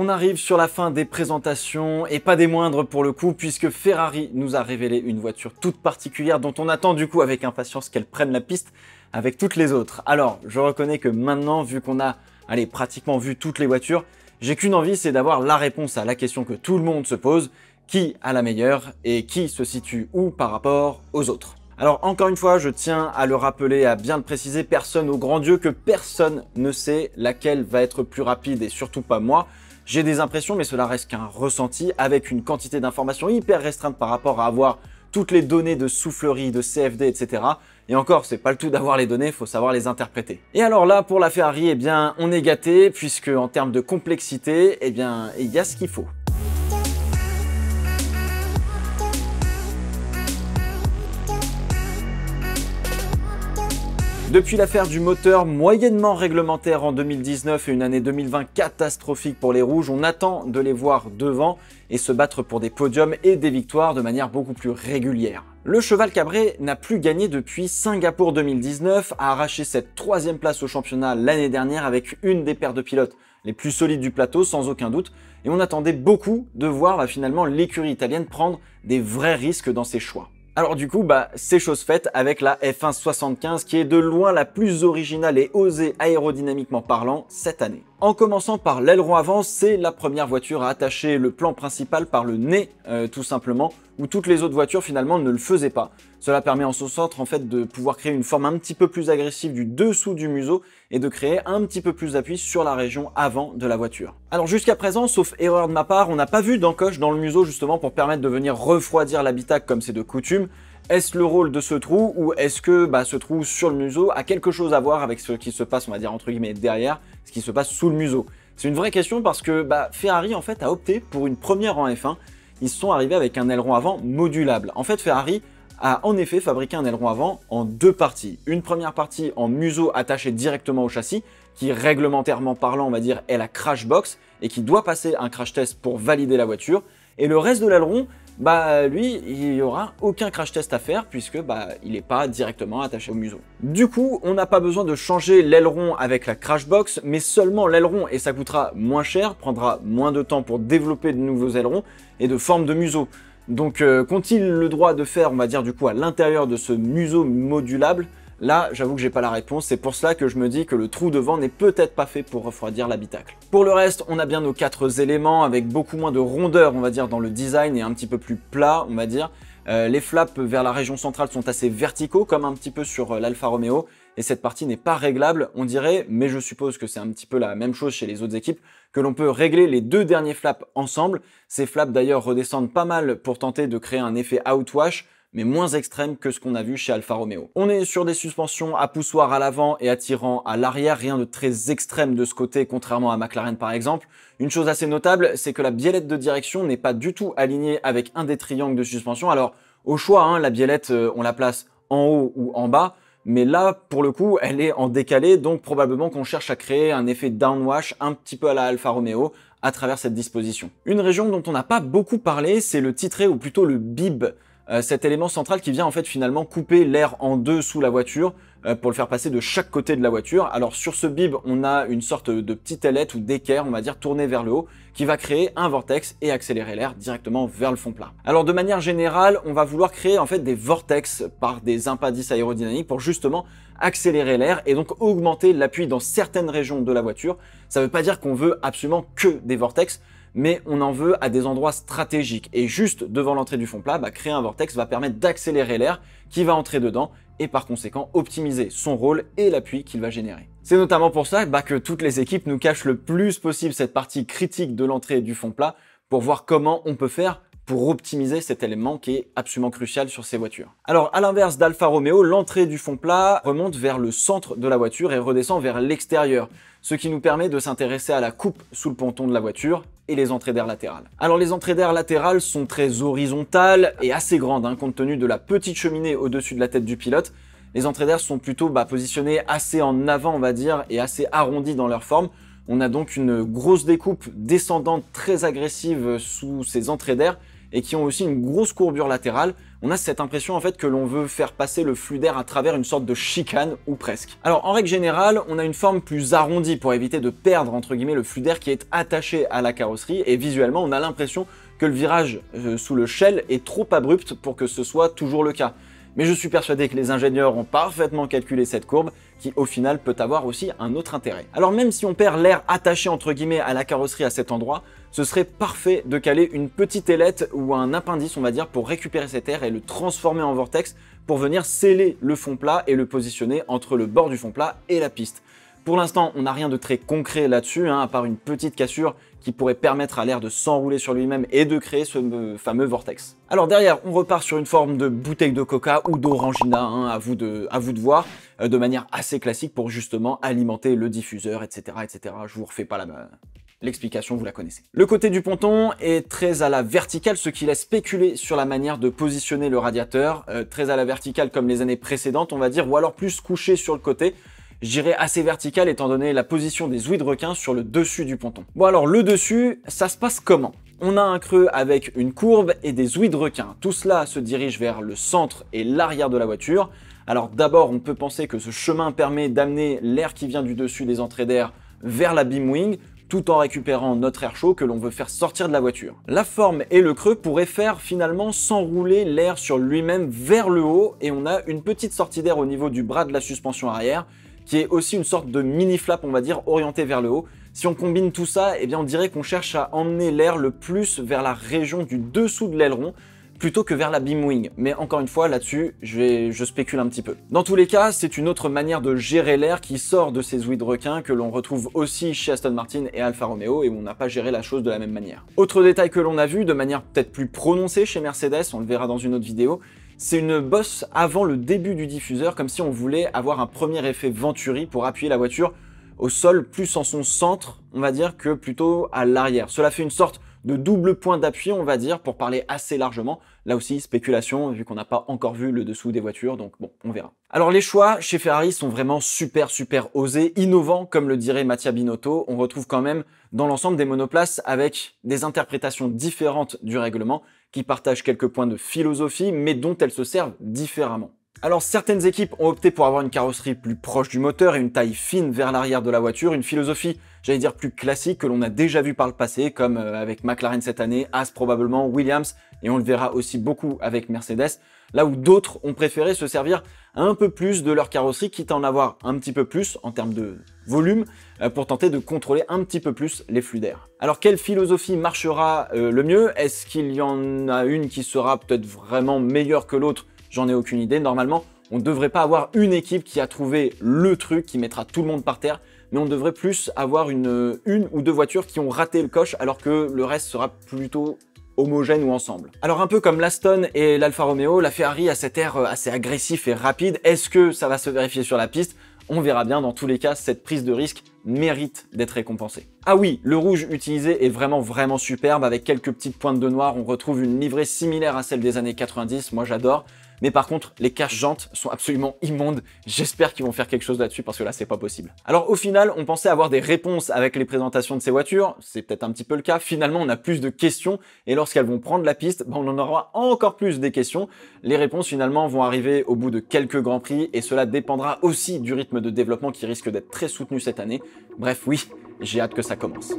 On arrive sur la fin des présentations, et pas des moindres pour le coup, puisque Ferrari nous a révélé une voiture toute particulière dont on attend du coup avec impatience qu'elle prenne la piste avec toutes les autres. Alors, je reconnais que maintenant, vu qu'on a pratiquement vu toutes les voitures, j'ai qu'une envie, c'est d'avoir la réponse à la question que tout le monde se pose, qui a la meilleure et qui se situe où par rapport aux autres. Alors encore une fois, je tiens à le rappeler, à bien le préciser, personne au grand Dieu, que personne ne sait laquelle va être plus rapide et surtout pas moi. J'ai des impressions, mais cela reste qu'un ressenti avec une quantité d'informations hyper restreinte par rapport à avoir toutes les données de soufflerie, de CFD, etc. Et encore, c'est pas le tout d'avoir les données, il faut savoir les interpréter. Et alors là, pour la Ferrari, eh bien, on est gâté, puisque en termes de complexité, eh bien, il y a ce qu'il faut. Depuis l'affaire du moteur moyennement réglementaire en 2019 et une année 2020 catastrophique pour les rouges, on attend de les voir devant et se battre pour des podiums et des victoires de manière beaucoup plus régulière. Le cheval cabré n'a plus gagné depuis Singapour 2019, a arraché cette 3e place au championnat l'année dernière avec une des paires de pilotes les plus solides du plateau sans aucun doute, et on attendait beaucoup de voir finalement l'écurie italienne prendre des vrais risques dans ses choix. Alors du coup, c'est chose faite avec la F1 75 qui est de loin la plus originale et osée aérodynamiquement parlant cette année. En commençant par l'aileron avant, c'est la première voiture à attacher le plan principal par le nez, tout simplement, où toutes les autres voitures finalement ne le faisaient pas. Cela permet en son centre en fait de pouvoir créer une forme un petit peu plus agressive du dessous du museau et de créer un petit peu plus d'appui sur la région avant de la voiture. Alors jusqu'à présent, sauf erreur de ma part, on n'a pas vu d'encoche dans le museau justement pour permettre de venir refroidir l'habitacle comme c'est de coutume. Est-ce le rôle de ce trou ou est-ce que ce trou sur le museau a quelque chose à voir avec ce qui se passe, on va dire entre guillemets, derrière, ce qui se passe sous le museau? C'est une vraie question parce que Ferrari en fait a opté pour une première en F1. Ils sont arrivés avec un aileron avant modulable. En fait, Ferrari a en effet fabriqué un aileron avant en 2 parties. Une première partie en museau attaché directement au châssis, qui réglementairement parlant, on va dire, est la crash box et qui doit passer un crash test pour valider la voiture. Et le reste de l'aileron, lui, il n'y aura aucun crash test à faire puisque il n'est pas directement attaché au museau. Du coup, on n'a pas besoin de changer l'aileron avec la crash box, mais seulement l'aileron, et ça coûtera moins cher, prendra moins de temps pour développer de nouveaux ailerons et de forme de museau. Donc, qu'ont-ils le droit de faire, on va dire du coup, à l'intérieur de ce museau modulable? Là, j'avoue que j'ai pas la réponse, c'est pour cela que je me dis que le trou devant n'est peut-être pas fait pour refroidir l'habitacle. Pour le reste, on a bien nos 4 éléments avec beaucoup moins de rondeur, on va dire, dans le design et un petit peu plus plat, on va dire. Les flaps vers la région centrale sont assez verticaux, comme un petit peu sur l'Alfa Romeo, et cette partie n'est pas réglable, on dirait, mais je suppose que c'est un petit peu la même chose chez les autres équipes, que l'on peut régler les 2 derniers flaps ensemble. Ces flaps d'ailleurs redescendent pas mal pour tenter de créer un effet outwash, mais moins extrême que ce qu'on a vu chez Alfa Romeo. On est sur des suspensions à poussoir à l'avant et attirant à l'arrière, rien de très extrême de ce côté, contrairement à McLaren par exemple. Une chose assez notable, c'est que la biellette de direction n'est pas du tout alignée avec un des triangles de suspension. Alors, au choix, la biellette, on la place en haut ou en bas, mais là, pour le coup, elle est en décalé, donc probablement qu'on cherche à créer un effet downwash un petit peu à la Alfa Romeo à travers cette disposition. Une région dont on n'a pas beaucoup parlé, c'est le titré, ou plutôt le bib. Cet élément central qui vient en fait finalement couper l'air en 2 sous la voiture pour le faire passer de chaque côté de la voiture. Alors sur ce bib, on a une sorte de petite ailette ou d'équerre, on va dire, tournée vers le haut, qui va créer un vortex et accélérer l'air directement vers le fond plat. Alors de manière générale, on va vouloir créer en fait des vortex par des impindices aérodynamiques pour justement accélérer l'air et donc augmenter l'appui dans certaines régions de la voiture. Ça ne veut pas dire qu'on veut absolument que des vortex, mais on en veut à des endroits stratégiques. Et juste devant l'entrée du fond plat, créer un vortex va permettre d'accélérer l'air qui va entrer dedans et par conséquent optimiser son rôle et l'appui qu'il va générer. C'est notamment pour ça que toutes les équipes nous cachent le plus possible cette partie critique de l'entrée du fond plat pour voir comment on peut faire pour optimiser cet élément qui est absolument crucial sur ces voitures. Alors à l'inverse d'Alfa Romeo, l'entrée du fond plat remonte vers le centre de la voiture et redescend vers l'extérieur, ce qui nous permet de s'intéresser à la coupe sous le ponton de la voiture et les entrées d'air latérales. Alors les entrées d'air latérales sont très horizontales et assez grandes, compte tenu de la petite cheminée au-dessus de la tête du pilote. Les entrées d'air sont plutôt positionnées assez en avant, on va dire, et assez arrondies dans leur forme. On a donc une grosse découpe descendante très agressive sous ces entrées d'air et qui ont aussi une grosse courbure latérale, on a cette impression en fait que l'on veut faire passer le flux d'air à travers une sorte de chicane ou presque. Alors en règle générale, on a une forme plus arrondie pour éviter de perdre entre guillemets le flux d'air qui est attaché à la carrosserie, et visuellement on a l'impression que le virage sous le shell est trop abrupt pour que ce soit toujours le cas. Mais je suis persuadé que les ingénieurs ont parfaitement calculé cette courbe, qui au final peut avoir aussi un autre intérêt. Alors même si on perd l'air attaché entre guillemets à la carrosserie à cet endroit, ce serait parfait de caler une petite ailette ou un appendice on va dire pour récupérer cet air et le transformer en vortex pour venir sceller le fond plat et le positionner entre le bord du fond plat et la piste. Pour l'instant, on n'a rien de très concret là-dessus, à part une petite cassure qui pourrait permettre à l'air de s'enrouler sur lui-même et de créer ce fameux vortex. Alors derrière, on repart sur une forme de bouteille de coca ou d'orangina, à vous de voir, de manière assez classique pour justement alimenter le diffuseur, etc. etc. Je vous refais pas l'explication, vous la connaissez. Le côté du ponton est très à la verticale, ce qui laisse spéculer sur la manière de positionner le radiateur, très à la verticale comme les années précédentes, on va dire, ou alors plus couché sur le côté. Je dirais assez vertical étant donné la position des ouïes de requin sur le dessus du ponton. Bon alors le dessus, ça se passe comment? On a un creux avec une courbe et des ouïes de requin. Tout cela se dirige vers le centre et l'arrière de la voiture. Alors d'abord, on peut penser que ce chemin permet d'amener l'air qui vient du dessus des entrées d'air vers la beam wing, tout en récupérant notre air chaud que l'on veut faire sortir de la voiture. La forme et le creux pourraient faire finalement s'enrouler l'air sur lui-même vers le haut, et on a une petite sortie d'air au niveau du bras de la suspension arrière, qui est aussi une sorte de mini flap, on va dire, orienté vers le haut. Si on combine tout ça, eh bien on dirait qu'on cherche à emmener l'air le plus vers la région du dessous de l'aileron, plutôt que vers la beam wing. Mais encore une fois, là-dessus, je spécule un petit peu. Dans tous les cas, c'est une autre manière de gérer l'air qui sort de ces ouïes de requin que l'on retrouve aussi chez Aston Martin et Alfa Romeo, et où on n'a pas géré la chose de la même manière. Autre détail que l'on a vu de manière peut-être plus prononcée chez Mercedes, on le verra dans une autre vidéo, c'est une bosse avant le début du diffuseur, comme si on voulait avoir un premier effet Venturi pour appuyer la voiture au sol plus en son centre, on va dire, que plutôt à l'arrière. Cela fait une sorte de double point d'appui, on va dire, pour parler assez largement. Là aussi, spéculation, vu qu'on n'a pas encore vu le dessous des voitures, donc bon, on verra. Alors les choix chez Ferrari sont vraiment super osés, innovants, comme le dirait Mattia Binotto. On retrouve quand même dans l'ensemble des monoplaces avec des interprétations différentes du règlement, qui partagent quelques points de philosophie, mais dont elles se servent différemment. Alors certaines équipes ont opté pour avoir une carrosserie plus proche du moteur et une taille fine vers l'arrière de la voiture, une philosophie, j'allais dire, plus classique que l'on a déjà vu par le passé, comme avec McLaren cette année, Haas probablement, Williams, et on le verra aussi beaucoup avec Mercedes, là où d'autres ont préféré se servir un peu plus de leur carrosserie, quitte à en avoir un petit peu plus en termes de volume, pour tenter de contrôler un petit peu plus les flux d'air. Alors quelle philosophie marchera le mieux? Est-ce qu'il y en a une qui sera peut-être vraiment meilleure que l'autre? J'en ai aucune idée. Normalement, on ne devrait pas avoir une équipe qui a trouvé le truc qui mettra tout le monde par terre, mais on devrait plus avoir une ou deux voitures qui ont raté le coche, alors que le reste sera plutôt homogène ou ensemble. Alors un peu comme l'Aston et l'Alfa Romeo, la Ferrari a cet air assez agressif et rapide. Est-ce que ça va se vérifier sur la piste? On verra bien. Dans tous les cas, cette prise de risque mérite d'être récompensée. Ah oui, le rouge utilisé est vraiment superbe, avec quelques petites pointes de noir. On retrouve une livrée similaire à celle des années 90, moi j'adore. Mais par contre, les caches-jantes sont absolument immondes. J'espère qu'ils vont faire quelque chose là-dessus, parce que là, c'est pas possible. Alors au final, on pensait avoir des réponses avec les présentations de ces voitures. C'est peut-être un petit peu le cas. Finalement, on a plus de questions. Et lorsqu'elles vont prendre la piste, on en aura encore plus des questions. Les réponses, finalement, vont arriver au bout de quelques grands prix. Et cela dépendra aussi du rythme de développement qui risque d'être très soutenu cette année. Bref, oui, j'ai hâte que ça commence.